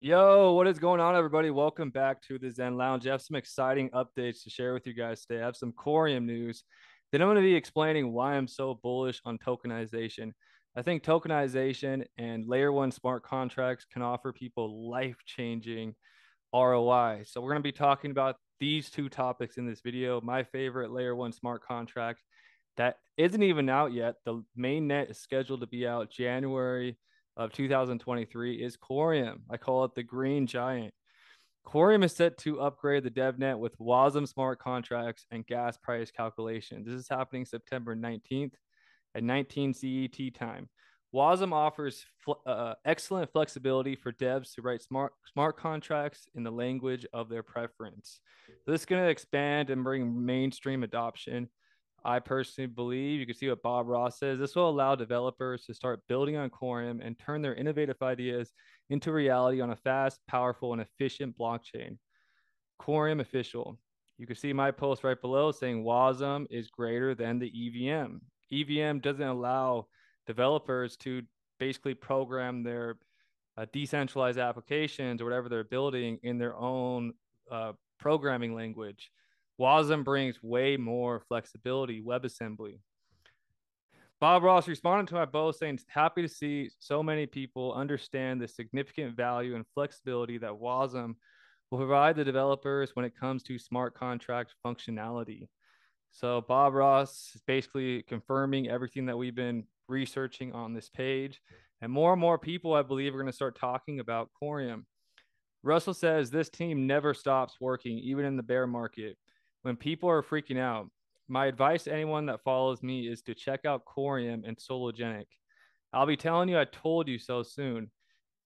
Yo, what is going on, everybody? Welcome back to the Zen Lounge. I have some exciting updates to share with you guys today. I have some Coreum news. Then I'm going to be explaining why I'm so bullish on tokenization. I think tokenization and layer one smart contracts can offer people life-changing ROI. So we're going to be talking about these two topics in this video. My favorite layer one smart contract that isn't even out yet. The main net is scheduled to be out January of 2023 is Coreum. I call it the green giant. Coreum is set to upgrade the DevNet with wasm smart contracts and gas price calculation. This is happening September 19th at 19 CET time. wasm offers excellent flexibility for devs to write smart contracts in the language of their preference. This is going to expand and bring mainstream adoption. I personally believe you can see what Bob Ross says. This will allow developers to start building on Coreum and turn their innovative ideas into reality on a fast, powerful, and efficient blockchain. Coreum official. You can see my post right below saying WASM is greater than the EVM. EVM doesn't allow developers to basically program their decentralized applications or whatever they're building in their own programming language. WASM brings way more flexibility, WebAssembly. Bob Ross responded to my post saying, happy to see so many people understand the significant value and flexibility that WASM will provide the developers when it comes to smart contract functionality. So Bob Ross is basically confirming everything that we've been researching on this page. And more people, I believe, are going to start talking about Coreum. Russell says this team never stops working, even in the bear market. When people are freaking out, my advice to anyone that follows me is to check out Coreum and Sologenic. I'll be telling you I told you so soon.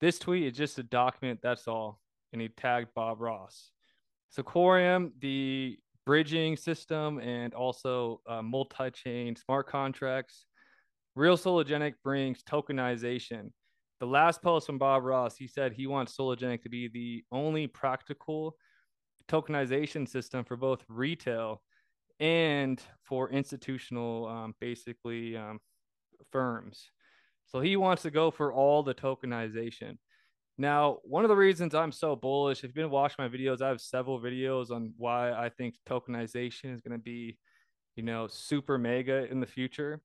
This tweet is just a document, that's all. And he tagged Bob Ross. So Coreum, the bridging system and also multi-chain smart contracts. Real Sologenic brings tokenization. The last post from Bob Ross, he said he wants Sologenic to be the only practical tokenization system for both retail and for institutional, basically, firms. So he wants to go for all the tokenization. Now, one of the reasons I'm so bullish, if you've been watching my videos, I have several videos on why I think tokenization is going to be, super mega in the future.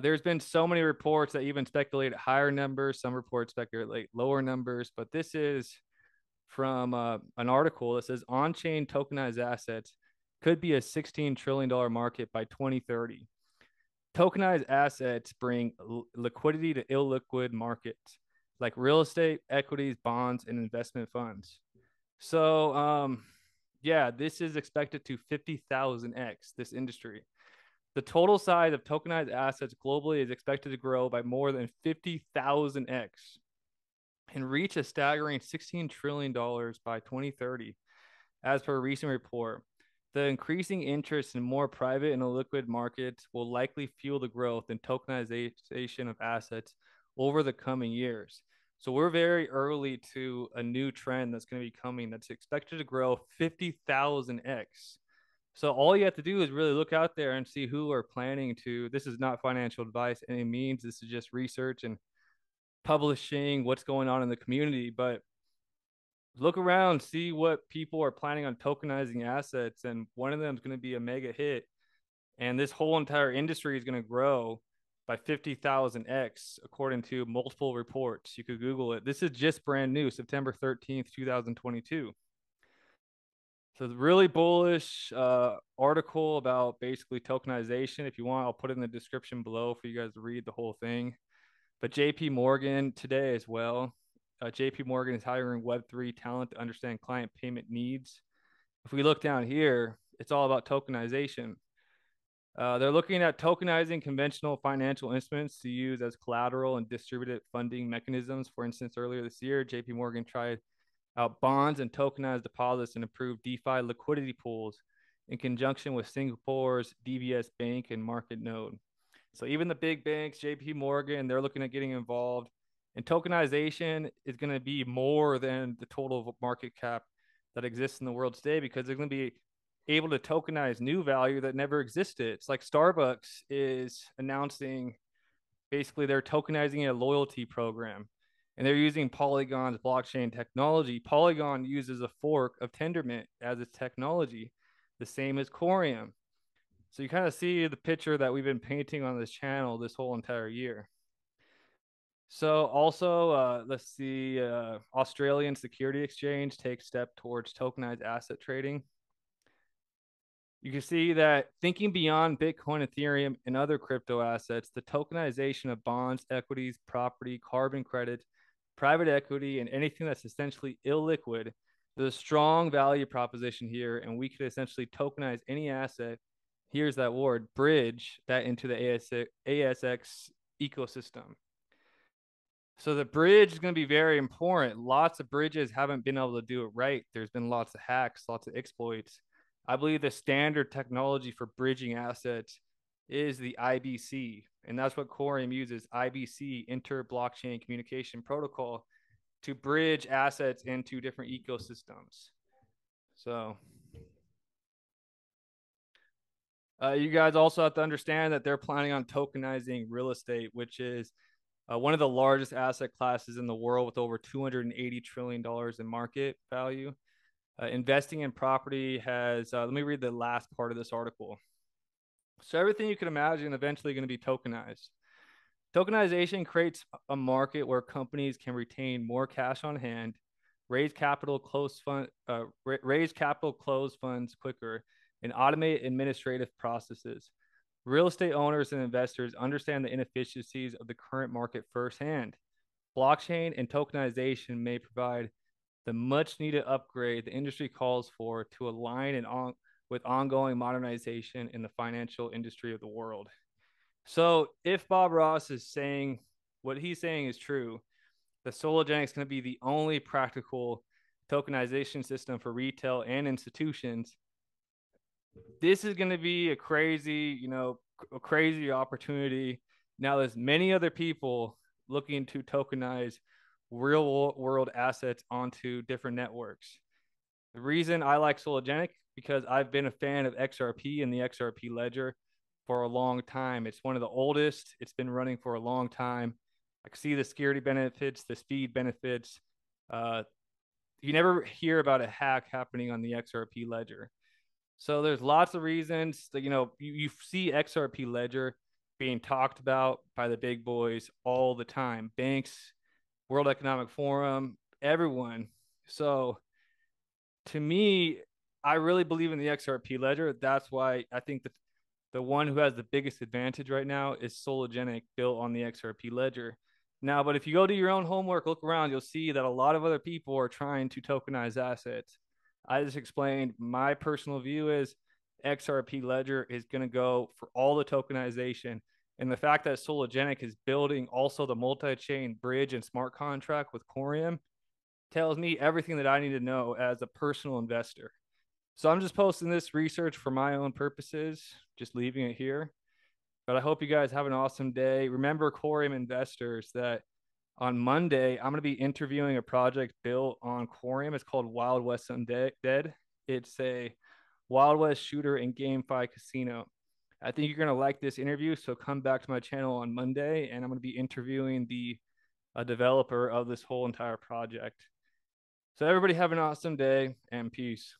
There's been so many reports that even speculate higher numbers. Some reports speculate lower numbers, but this is from an article that says on-chain tokenized assets could be a $16 trillion market by 2030. Tokenized assets bring liquidity to illiquid markets like real estate, equities, bonds, and investment funds. So, yeah, this is expected to 50,000x this industry. The total size of tokenized assets globally is expected to grow by more than 50,000x and reach a staggering $16 trillion by 2030, as per a recent report. The increasing interest in more private and illiquid markets will likely fuel the growth in tokenization of assets over the coming years. So we're very early to a new trend that's going to be coming that's expected to grow 50,000x. So all you have to do is really look out there and see who are planning to. This is not financial advice any means. This is just research and publishing what's going on in the community. But look around, see what people are planning on tokenizing assets, and one of them is going to be a mega hit. And this whole entire industry is going to grow by 50,000x, according to multiple reports. You could Google it. This is just brand new, September 13th, 2022. So it's a really bullish article about basically tokenization. If you want, I'll put it in the description below for you guys to read the whole thing. But JP Morgan today as well. JP Morgan is hiring Web3 talent to understand client payment needs. If we look down here, it's all about tokenization. They're looking at tokenizing conventional financial instruments to use as collateral and distributed funding mechanisms. For instance, earlier this year, JP Morgan tried out bonds and tokenized deposits and improved DeFi liquidity pools in conjunction with Singapore's DBS Bank and market node. So even the big banks, JP Morgan, they're looking at getting involved. And tokenization is going to be more than the total market cap that exists in the world today, because they're going to be able to tokenize new value that never existed. It's like Starbucks is announcing basically they're tokenizing a loyalty program. and they're using Polygon's blockchain technology. Polygon uses a fork of Tendermint as its technology, the same as Coreum. So you kind of see the picture that we've been painting on this channel this whole entire year. So also, let's see, Australian Security Exchange takes step towards tokenized asset trading. You can see that thinking beyond Bitcoin, Ethereum, and other crypto assets, the tokenization of bonds, equities, property, carbon credits, private equity, and anything that's essentially illiquid, there's a strong value proposition here, and we could essentially tokenize any asset. Here's that word, bridge that into the ASX ecosystem. So the bridge is going to be very important. Lots of bridges haven't been able to do it right. There's been lots of hacks, lots of exploits. I believe the standard technology for bridging assets is the IBC, and that's what Coreum uses, IBC, Inter-Blockchain Communication Protocol, to bridge assets into different ecosystems. So you guys also have to understand that they're planning on tokenizing real estate, which is one of the largest asset classes in the world with over $280 trillion in market value. Investing in property has, let me read the last part of this article. So everything you can imagine eventually going to be tokenized. Tokenization creates a market where companies can retain more cash on hand, raise capital close funds quicker, and automate administrative processes. Real estate owners and investors understand the inefficiencies of the current market firsthand. Blockchain and tokenization may provide the much needed upgrade the industry calls for to align with ongoing modernization in the financial industry of the world. So if Bob Ross is saying what he's saying is true, the Sologenic is going to be the only practical tokenization system for retail and institutions. This is going to be a crazy, a crazy opportunity. Now there's many other people looking to tokenize real world assets onto different networks. The reason I like Sologenic because I've been a fan of XRP and the XRP ledger for a long time. It's one of the oldest. It's been running for a long time. I can see the security benefits, the speed benefits. You never hear about a hack happening on the XRP ledger. So there's lots of reasons that, you see XRP ledger being talked about by the big boys all the time. Banks, World Economic Forum, everyone. So to me, I really believe in the XRP ledger. That's why I think that the one who has the biggest advantage right now is Sologenic, built on the XRP ledger. Now, but if you go do your own homework, look around, you'll see that a lot of other people are trying to tokenize assets. I just explained my personal view is XRP ledger is going to go for all the tokenization. And the fact that Sologenic is building also the multi-chain bridge and smart contract with Coreum tells me everything that I need to know as a personal investor. So I'm just posting this research for my own purposes, just leaving it here. But I hope you guys have an awesome day. Remember, Coreum investors, that on Monday, I'm going to be interviewing a project built on Coreum. It's called Wild West Undead. It's a Wild West shooter and GameFi casino. I think you're going to like this interview. So come back to my channel on Monday, and I'm going to be interviewing the developer of this whole entire project. So everybody have an awesome day, and peace.